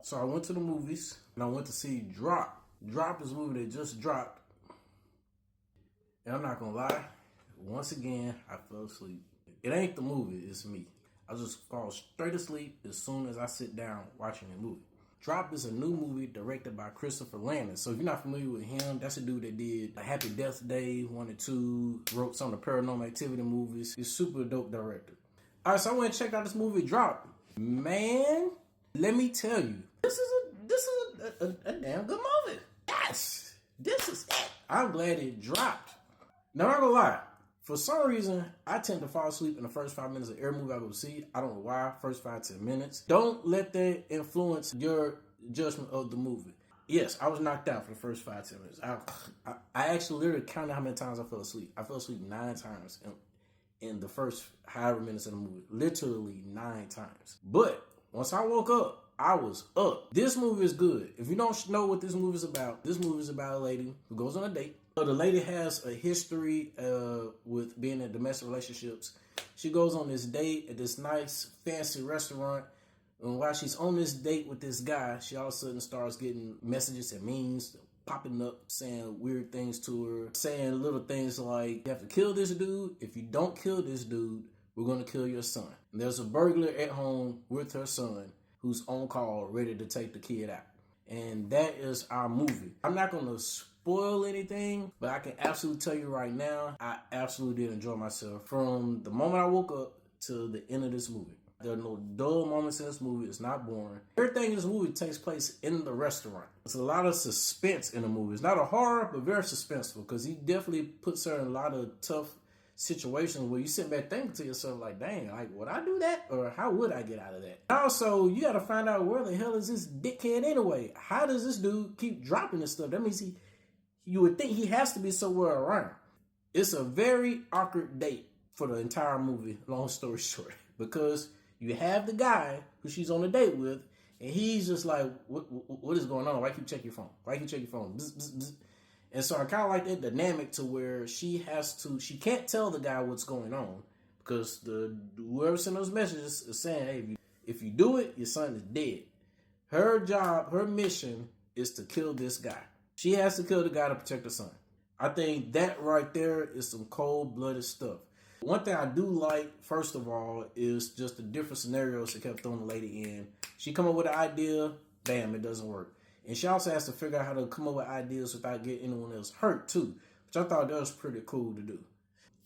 So I went to the movies and I went to see Drop. Drop is a movie that just dropped. And I'm not gonna lie, once again, I fell asleep. It ain't the movie, it's me. I just fall straight asleep as soon as I sit down watching the movie. Drop is a new movie directed by Christopher Landon. So if you're not familiar with him, that's a dude that did Happy Death Day 1 and 2, wrote some of the Paranormal Activity movies. He's a super dope director. All right, so I went and checked out this movie, Drop. Man, let me tell you, this is a damn good movie. Yes, this is it. I'm glad it dropped. Now, I'm not gonna lie. For some reason, I tend to fall asleep in the first 5 minutes of every movie I go see. I don't know why. First 5-10 minutes. Don't let that influence your judgment of the movie. Yes, I was knocked out for the first 5-10 minutes. I actually literally counted how many times I fell asleep. I fell asleep 9 times in the first however minutes of the movie. Literally 9 times. But once I woke up, I was up. This movie is good. If you don't know what this movie is about a lady who goes on a date. So the lady has a history with being in domestic relationships. She goes on this date at this nice, fancy restaurant. And while she's on this date with this guy, she all of a sudden starts getting messages and memes popping up, saying weird things to her, saying little things like, you have to kill this dude. If you don't kill this dude, we're going to kill your son. And there's a burglar at home with her son who's on call, ready to take the kid out. And that is our movie. I'm not going to spoil anything, but I can absolutely tell you right now, I absolutely did enjoy myself from the moment I woke up to the end of this movie. There are no dull moments in this movie. It's not boring. Everything in this movie takes place in the restaurant. There's a lot of suspense in the movie. It's not a horror, but very suspenseful, because he definitely puts her in a lot of tough situations where you sit back thinking to yourself like, dang, like, would I do that? Or how would I get out of that? Also, you got to find out, where the hell is this dickhead anyway? How does this dude keep dropping this stuff? That means you would think he has to be somewhere around. It's a very awkward date for the entire movie, long story short, because you have the guy who she's on a date with, and he's just like, what is going on? Why you check your phone? Why you check your phone? Bzz, bzz, bzz. And so I kind of like that dynamic to where she can't tell the guy what's going on, because whoever sent those messages is saying, hey, if you do it, your son is dead. Her job, her mission is to kill this guy. She has to kill the guy to protect her son. I think that right there is some cold-blooded stuff. One thing I do like, first of all, is just the different scenarios they kept throwing the lady in. She come up with an idea, bam, it doesn't work. And she also has to figure out how to come up with ideas without getting anyone else hurt, too, which I thought that was pretty cool to do.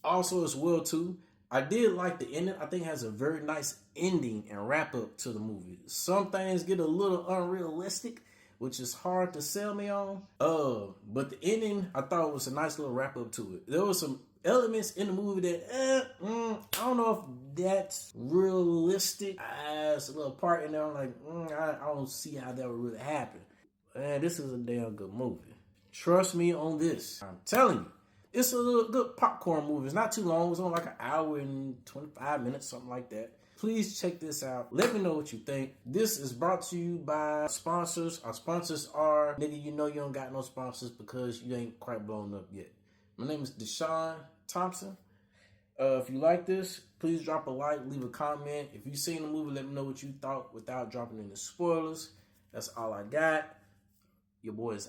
Also, as well, too, I did like the ending. I think it has a very nice ending and wrap-up to the movie. Some things get a little unrealistic, which is hard to sell me on. But the ending, I thought, was a nice little wrap-up to it. There was some elements in the movie that, I don't know if that's realistic. There's a little part in there, I'm like, I don't see how that would really happen. Man, this is a damn good movie. Trust me on this. I'm telling you. It's a little good popcorn movie. It's not too long. It's only like an hour and 25 minutes, something like that. Please check this out. Let me know what you think. This is brought to you by sponsors. Our sponsors are, nigga, you know you don't got no sponsors because you ain't quite blown up yet. My name is Deshaun Thompson. If you like this, please drop a like, leave a comment. If you've seen the movie, let me know what you thought without dropping any spoilers. That's all I got. Your boy is